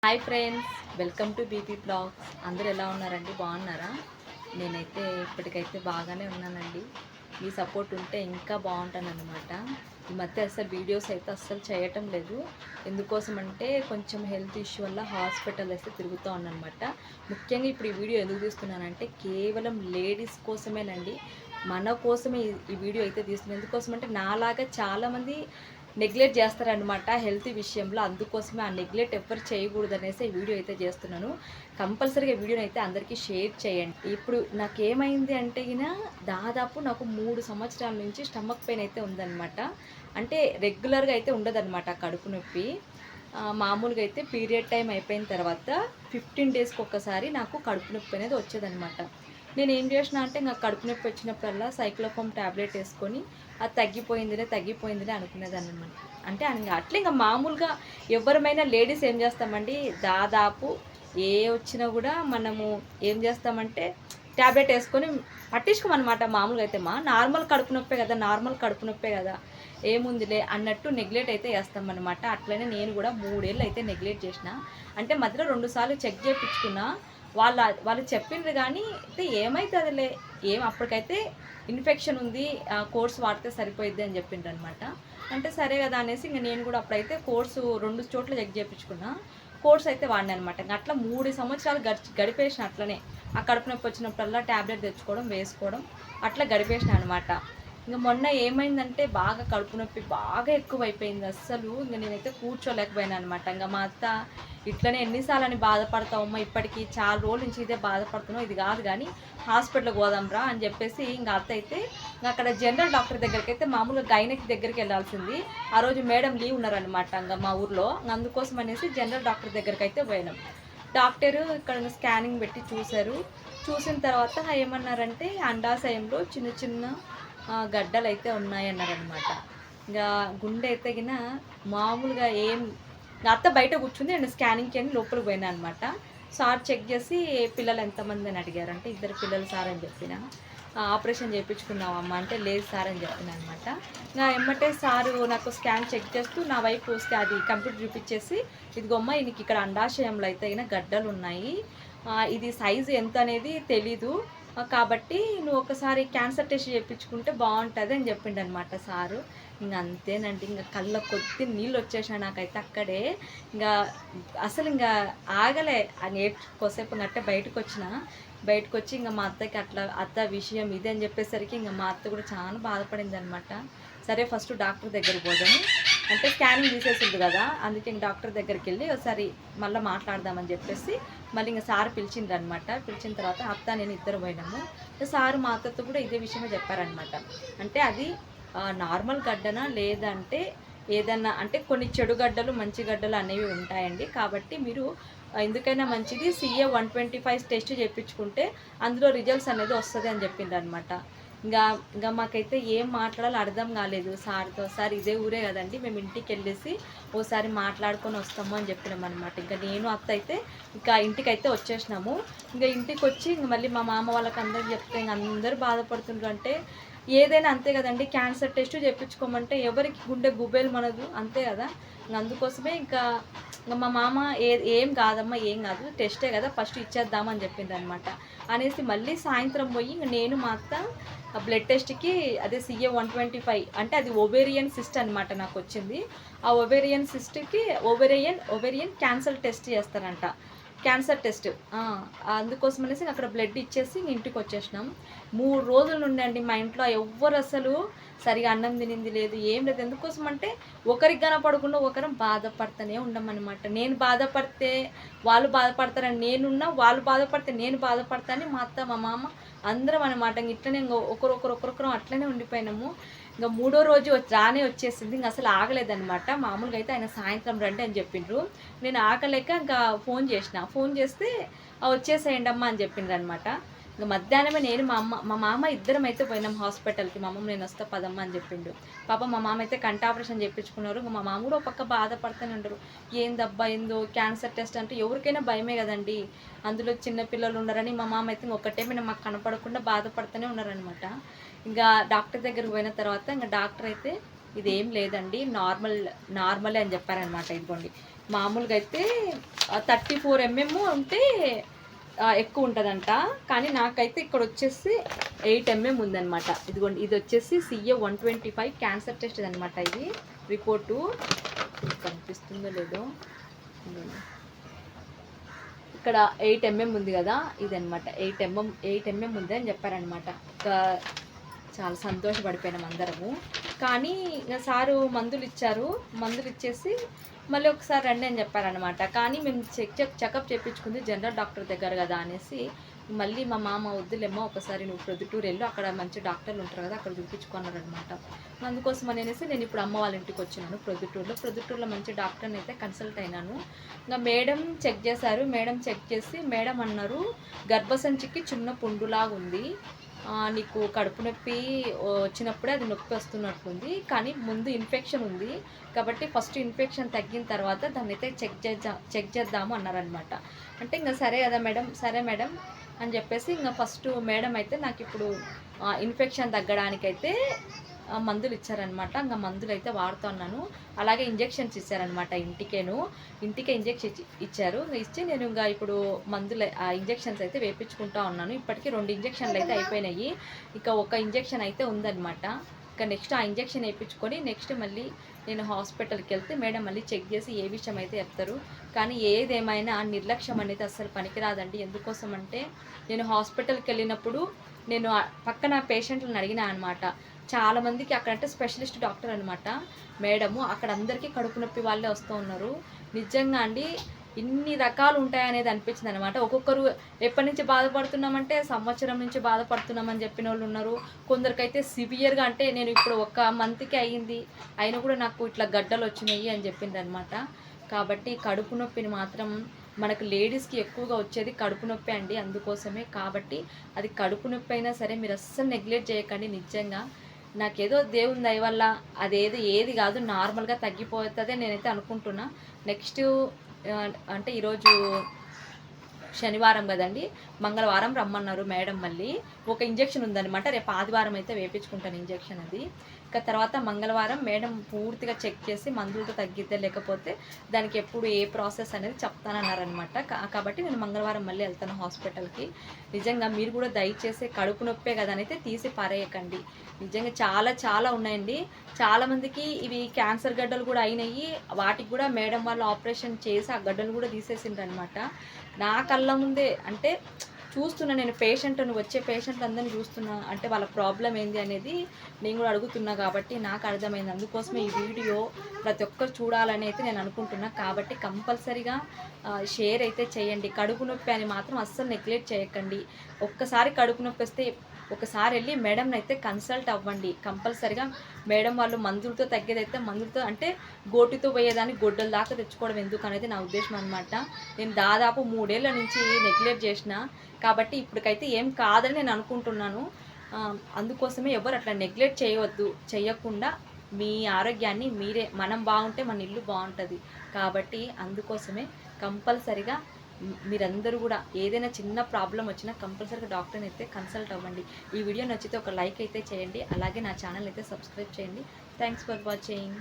Hi friends, welcome to BP blogs. అందరూ ఎలా ఉన్నారండి? బాగున్నారా? నేనైతే ఇప్పటికైతే బాగానే ఉన్నానండి. మీ సపోర్ట్ ఉంటే ఇంకా బాగుంటానన్నమాట. ఈ మధ్య అసలు వీడియోస్ అయితే అస్సలు చేయటం లేదు. ఎందుకోసం అంటే కొంచెం హెల్త్ ఇష్యూ వల్ల హాస్పిటల్ అయితే తిరుగుతూ ఉన్నానమాట. ముఖ్యంగా ఇప్పుడు ఈ వీడియో ఎందుకు తీస్తున్నానంటే కేవలం లేడీస్ కోసమేనండి. మన కోసమే ఈ వీడియో అయితే తీస్తున్నాను. ఎందుకోసం అంటే నాలాగా చాలామంది నెగ్లెక్ట్ చేస్తారనమాట హెల్త్ విషయంలో. అందుకోసమే ఆ నెగ్లెక్ట్ ఎవ్వరు చేయకూడదు అనేసి ఈ వీడియో అయితే చేస్తున్నాను. కంపల్సరీగా వీడియోని అయితే అందరికీ షేర్ చేయండి. ఇప్పుడు నాకేమైంది అంటే దాదాపు నాకు 3 సంవత్సరాల నుంచి స్టమక్ పెయిన్ అయితే ఉందన్నమాట. అంటే రెగ్యులర్గా అయితే ఉండదన్నమాట కడుపు నొప్పి. మామూలుగా అయితే పీరియడ్ టైం అయిపోయిన తర్వాత 15 డేస్కి ఒక్కసారి నాకు కడుపు నొప్పి అనేది వచ్చేదన్నమాట. నేను ఏం చేసిన అంటే ఇంకా కడుపు నొప్పి వచ్చినప్పుడల్లా సైక్లోఫామ్ ట్యాబ్లెట్ వేసుకొని అది తగ్గిపోయిందిలే అనుకునేదాన్ని అనమాట. అంటే అట్లా ఇంకా మామూలుగా ఎవరమైనా లేడీస్ ఏం చేస్తామండి, దాదాపు ఏ వచ్చినా కూడా మనము ఏం చేస్తామంటే ట్యాబ్లెట్ వేసుకొని పట్టించుకోమన్నమాట. మామూలుగా అయితే నార్మల్ కడుపు నొప్పే కదా ఏముందిలే అన్నట్టు నెగ్లెక్ట్ అయితే చేస్తామన్నమాట. అట్లనే నేను కూడా 3 ఏళ్ళు అయితే నెగ్లెక్ట్ చేసిన. అంటే మధ్యలో 2 సార్లు చెక్ చేయించుకున్నా. వాళ్ళు చెప్పిండ్రు కానీ అయితే ఏమవుతుందిలే, అప్పటికైతే ఇన్ఫెక్షన్ ఉంది, కోర్స్ వాడితే సరిపోయిద్ది అని చెప్పిండ్రు అనమాట. అంటే సరే కదా అనేసి ఇంక నేను కూడా అప్పుడైతే కోర్సు 2 చోట్ల చెక్ చేయించుకున్నా. కోర్స్ అయితే వాడినా అనమాట. ఇంక అట్లా 3 సంవత్సరాలు గడిపేసిన అట్లనే. ఆ కడుపు నొప్పి వచ్చినప్పుడల్లా ట్యాబ్లెట్ తెచ్చుకోవడం, వేసుకోవడం, అట్లా గడిపేసిన అనమాట. ఇంక మొన్న ఏమైందంటే బాగా కడుపు నొప్పి బాగా ఎక్కువైపోయింది. అస్సలు ఇంక నేనైతే కూర్చోలేకపోయాను అనమాట. ఇంకా మా అత్త ఇట్లనే ఎన్నిసార్లు బాధపడతావమ్మా, ఇప్పటికీ చాలా రోజుల నుంచి ఇదే బాధపడుతున్నావు, ఇది కాదు కానీ హాస్పిటల్కి పోదాంరా అని చెప్పేసి ఇంకా అత్త అయితే అక్కడ జనరల్ డాక్టర్ దగ్గరికి అయితే మామూలుగా గైనక్ దగ్గరికి వెళ్ళాల్సింది. ఆ రోజు మేడం లీవ్ ఉన్నారనమాట ఇంకా మా ఊర్లో. అందుకోసం అనేసి జనరల్ డాక్టర్ దగ్గరికి అయితే పోయినాం. డాక్టరు ఇక్కడ స్కానింగ్ పెట్టి చూసిన తర్వాత ఏమన్నారంటే అండాశయంలో చిన్న చిన్న గడ్డలు అయితే ఉన్నాయన్నారనమాట. ఇంకా గుండె అయితే మామూలుగా అత్త బయట కూర్చుంది, నేను స్కానింగ్కి అని లోపలికి పోయినా అనమాట. సార్ చెక్ చేసి పిల్లలు ఎంతమంది అని అడిగారు. అంటే 2 పిల్లలు సార్ అని చెప్పిన. ఆపరేషన్ చేయించుకున్నావమ్మా అంటే లేదు సార్ అని చెప్పిన అనమాట. ఇంకా ఎమ్మటే సారు నాకు స్కాన్ చెక్ చేస్తూ నా వైపు వస్తే అది కంప్యూటర్ చూపించేసి ఇదిగోమ్మ ఈయనకి ఇక్కడ అండాశయంలో అయితే గడ్డలు ఉన్నాయి, ఇది సైజు ఎంత అనేది తెలీదు, కాబట్టి నువ్వు ఒకసారి క్యాన్సర్ టెస్ట్ చేయించుకుంటే బాగుంటుంది అని చెప్పిండు అనమాట సారు. ఇంక అంతేనండి, ఇంకా కళ్ళ కొద్ది నీళ్ళు వచ్చేసాయి నాకైతే అక్కడే. ఇంకా అసలు ఇంకా ఆగలే అని కొద్దిసేపు నట్టే బయటకు వచ్చి ఇంకా మా అత్తకి అత్త విషయం ఇది అని చెప్పేసరికి ఇంకా మా అత్త కూడా చాలా బాధపడింది అనమాట. సరే ఫస్ట్ డాక్టర్ దగ్గరికి పోదాము అంటే స్కానింగ్ తీసేసింది కదా, అందుకే ఇంక డాక్టర్ దగ్గరికి వెళ్ళి ఒకసారి మళ్ళీ మాట్లాడదామని చెప్పేసి మళ్ళీ ఇంకా సార్ పిలిచిండ్రు అనమాట. పిలిచిన తర్వాత అత్త నేను ఇద్దరు పోయినాము. సారు మా అత్తతో కూడా ఇదే విషయమే చెప్పారనమాట. అంటే అది నార్మల్ గడ్డనా లేదంటే ఏదన్నా అంటే కొన్ని చెడు గడ్డలు మంచి గడ్డలు అనేవి ఉంటాయండి. కాబట్టి మీరు ఎందుకైనా మంచిది CA-125 టెస్ట్ చేయించుకుంటే అందులో రిజల్ట్స్ అనేది వస్తుంది అని చెప్పిండ్రు అనమాట. ఇంకా మాకైతే ఏం మాట్లాడాలో అర్థం కాలేదు సార్తో. సార్ ఇదే ఊరే కదండి, మేము ఇంటికి వెళ్ళేసి ఓసారి మాట్లాడుకొని వస్తాము అని చెప్పినాం అనమాట. ఇంకా నేను అత్త అయితే ఇంకా ఇంటికైతే వచ్చేసినాము. ఇంకా ఇంటికి వచ్చి ఇంక మళ్ళీ మా మామ వాళ్ళకి అందరికి చెప్తే ఇంక అందరూ బాధపడుతుండ్రు. అంటే ఏదైనా అంతే కదండి, క్యాన్సర్ టెస్ట్ చేయించుకోమంటే ఎవరికి గుండె గుబేలు మనదు, అంతే కదా. అందుకోసమే ఇంకా మా మామ ఏం కాదమ్మా, ఏం కాదు, టెస్టే కదా ఫస్ట్ ఇచ్చేద్దామని చెప్పింది అనమాట. అనేసి మళ్ళీ సాయంత్రం పోయి ఇంక నేను మా అత్త బ్లడ్ టెస్ట్కి అదే CA-125 అంటే అది ఓవేరియన్ సిస్ట్ అనమాట నాకు వచ్చింది. ఆ ఓవేరియన్ సిస్ట్కి ఓవేరియన్ క్యాన్సర్ టెస్ట్ చేస్తారంట, క్యాన్సర్ టెస్ట్. అందుకోసం అనేసి అక్కడ బ్లడ్ ఇచ్చేసి ఇంటికి వచ్చేసినాం. 3 రోజుల నుండి అండి మా ఇంట్లో ఎవ్వరు అసలు సరిగా అన్నం తినింది లేదు, ఏం లేదు. ఎందుకోసం అంటే ఒకరికి కనపడకుండా ఒకరం బాధపడుతూనే ఉండమన్నమాట. నేను బాధపడితే వాళ్ళు బాధపడతారని నేనున్నా, వాళ్ళు బాధపడితే నేను బాధపడతానని మా అత్త మా మామ అందరం అనమాట. ఇట్లనే ఒకరొకరం అట్లనే ఉండిపోయినాము. ఇంకా 3వ రోజు వచ్చేసింది. ఇంకా అసలు ఆగలేదనమాట. మామూలుగా అయితే ఆయన సాయంత్రం రండి అని చెప్పిండ్రు. నేను ఆగలేక ఇంకా ఫోన్ చేస్తే వచ్చేసేయండి అమ్మ అని చెప్పిండ్రు అనమాట. ఇంకా మధ్యాహ్నమే నేను మా మామ ఇద్దరం అయితే పోయినాం హాస్పిటల్కి. మా అమ్మ నేను వస్తా పదమ్మ అని చెప్పిండు. పాప మా మామ అయితే కంట ఆపరేషన్ చేయించుకున్నారు. ఇంకా మా మామ కూడా ఒక పక్క బాధపడుతూనే ఉండరు. ఏందబ్బా ఏందో క్యాన్సర్ టెస్ట్ అంటే ఎవరికైనా భయమే కదండి, అందులో చిన్నపిల్లలు ఉన్నారని మా మామ అయితే ఒకటేమైనా మాకు కనపడకుండా బాధపడుతూనే ఉన్నారనమాట. ఇంకా డాక్టర్ దగ్గరికి పోయిన తర్వాత ఇంకా డాక్టర్ అయితే ఇదేం లేదండి, నార్మలే అని చెప్పారనమాట. ఇదిగోండి మామూలుగా అయితే 34 mm ఉంటే ఎక్కువ ఉంటుందంట. కానీ నాకైతే ఇక్కడ వచ్చేసి 8 mm ఉందన్నమాట. ఇదిగోండి, ఇది వచ్చేసి CA 125 క్యాన్సర్ టెస్ట్ అనమాట. ఇది రిపోర్టు కనిపిస్తుందో లేదో, ఇక్కడ 8 mm ఉంది కదా, ఇదనమాట. 8 mm ఉంది అని చెప్పారనమాట. చాలా సంతోషపడిపోయినాం అందరము. కానీ సారు మందులు ఇచ్చారు, మందులు ఇచ్చేసి మళ్ళీ ఒకసారి రండి అని చెప్పారనమాట. కానీ మేము చెకప్ చేయించుకుంది జనరల్ డాక్టర్ దగ్గర కదా అనేసి మళ్ళీ మా మామ వద్దులేమో ఒకసారి నువ్వు ప్రొద్దుటూరు వెళ్ళు, అక్కడ మంచి డాక్టర్లు ఉంటారు కదా, అక్కడ చూపించుకున్నారనమాట. అందుకోసం అనేసి నేను ఇప్పుడు అమ్మ వాళ్ళ ఇంటికి వచ్చినాను. ప్రొద్దుటూరులో మంచి డాక్టర్ని అయితే కన్సల్ట్ అయినాను. ఇంకా మేడం చెక్ చేశారు. మేడం చెక్ చేసి మేడం అన్నారు, గర్భసంచికి చిన్న పుండులాగా ఉంది, నీకు కడుపు నొప్పి వచ్చినప్పుడే అది నొప్పి వస్తున్నట్లుంది, కానీ ముందు ఇన్ఫెక్షన్ ఉంది కాబట్టి ఫస్ట్ ఇన్ఫెక్షన్ తగ్గిన తర్వాత దాన్ని అయితే చెక్ చేద్దాము అన్నారనమాట. అంటే ఇంకా సరే కదా మేడం, సరే మేడం అని చెప్పేసి ఇంకా ఫస్ట్ మేడం అయితే నాకు ఇప్పుడు ఇన్ఫెక్షన్ తగ్గడానికైతే మందులు ఇచ్చారనమాట. ఇంకా మందులు అయితే వాడుతున్నాను. అలాగే ఇంజెక్షన్స్ ఇచ్చారనమాట. ఇంటికే ఇంజెక్షన్ ఇచ్చారు. ఇచ్చి నేను ఇంకా ఇప్పుడు మందులు ఇంజెక్షన్స్ అయితే వేయించుకుంటా ఉన్నాను. ఇప్పటికీ 2 ఇంజెక్షన్లు అయితే అయిపోయినాయి. ఇక ఒక ఇంజెక్షన్ అయితే ఉందన్నమాట. ఇక నెక్స్ట్ ఆ ఇంజెక్షన్ వేయించుకొని నెక్స్ట్ మళ్ళీ నేను హాస్పిటల్కి వెళ్తే మేడం మళ్ళీ చెక్ చేసి ఏ విషయం అయితే చెప్తారు. కానీ ఏదేమైనా నిర్లక్ష్యం అనేది అస్సలు పనికిరాదండి. ఎందుకోసం అంటే నేను హాస్పిటల్కి వెళ్ళినప్పుడు నేను పక్కన పేషెంట్లను అడిగినా అనమాట. చాలామందికి అక్కడంటే స్పెషలిస్ట్ డాక్టర్ అనమాట మేడము, అక్కడ అందరికీ కడుపు నొప్పి వాళ్ళే వస్తూ ఉన్నారు. నిజంగా అండి ఇన్ని రకాలు ఉంటాయనేది అనిపించింది అనమాట. ఒక్కొక్కరు ఎప్పటి నుంచి బాధపడుతున్నామంటే సంవత్సరం నుంచి బాధపడుతున్నామని చెప్పిన వాళ్ళు ఉన్నారు. కొందరికైతే సివియర్గా, అంటే నేను ఇప్పుడు 1 మంత్కి అయ్యింది అయినా కూడా నాకు ఇట్లా గడ్డలు వచ్చినాయి అని చెప్పింది అనమాట. కాబట్టి కడుపు నొప్పిని మాత్రం మనకు లేడీస్కి ఎక్కువగా వచ్చేది కడుపు నొప్పి అండి. అందుకోసమే కాబట్టి అది కడుపు నొప్పి అయినా సరే మీరు అస్సలు నెగ్లెక్ట్ చేయకండి. నిజంగా నాకేదో దేవుని దయ వల్ల ఏది కాదు, నార్మల్గా తగ్గిపోతుందే నేనైతే అనుకుంటున్నా. నెక్స్ట్ అంటే ఈరోజు శనివారం కదండి, మంగళవారం రమ్మన్నారు మేడం. మళ్ళీ ఒక ఇంజెక్షన్ ఉందన్నమాట. రేపు ఆదివారం అయితే వేయించుకుంటాను ఇంజెక్షన్ అది. ఇక తర్వాత మంగళవారం మేడం పూర్తిగా చెక్ చేసి మందులతో తగ్గితే లేకపోతే దానికి ఎప్పుడు ఏ ప్రాసెస్ అనేది చెప్తానన్నారనమాట. కాబట్టి నేను మంగళవారం మళ్ళీ వెళ్తాను హాస్పిటల్కి. నిజంగా మీరు కూడా దయచేసి కడుపు నొప్పే కదా అయితే తీసి పారేయకండి. నిజంగా చాలా ఉన్నాయండి. చాలామందికి ఇవి క్యాన్సర్ గడ్డలు కూడా అయినాయి. వాటికి కూడా మేడం వాళ్ళు ఆపరేషన్ చేసి ఆ గడ్డలు కూడా తీసేసిండ్రు అనమాట. నా కళ్ళ ముందే అంటే చూస్తున్నా, నేను వచ్చే పేషెంట్లు అందరినీ చూస్తున్నా. అంటే వాళ్ళ ప్రాబ్లం ఏంది అనేది నేను కూడా అడుగుతున్నా కాబట్టి నాకు అర్థమైంది. అందుకోసమే ఈ వీడియో ప్రతి ఒక్కరు చూడాలని అయితే నేను అనుకుంటున్నా. కాబట్టి కంపల్సరీగా షేర్ అయితే చేయండి. కడుపు నొప్పి అని మాత్రం అస్సలు నెగ్లెక్ట్ చేయకండి. ఒక్కసారి కడుపు నొప్పి వస్తే ఒకసారి వెళ్ళి మేడంని అయితే కన్సల్ట్ అవ్వండి. కంపల్సరీగా మేడం వాళ్ళు మందులతో తగ్గేదైతే మందులతో, అంటే గోటితో పోయేదాన్ని గొడ్డల దాకా తెచ్చుకోవడం ఎందుకు అనేది నా ఉద్దేశం అనమాట. నేను దాదాపు 3 ఏళ్ల నుంచి నెగ్లెక్ట్ చేసిన కాబట్టి ఇప్పటికైతే ఏం కాదని నేను అనుకుంటున్నాను. అందుకోసమే ఎవరు అట్లా నెగ్లెక్ట్ చేయకుండా మీ ఆరోగ్యాన్ని మనం బాగుంటే మన ఇల్లు బాగుంటుంది. కాబట్టి అందుకోసమే కంపల్సరీగా మీరందరూ కూడా ఏదైనా చిన్న ప్రాబ్లం వచ్చినా కంపల్సరీగా డాక్టర్ని అయితే కన్సల్ట్ అవ్వండి. ఈ వీడియో నచ్చితే ఒక లైక్ అయితే చేయండి. అలాగే నా ఛానల్ అయితే సబ్స్క్రైబ్ చేయండి. Thanks for watching.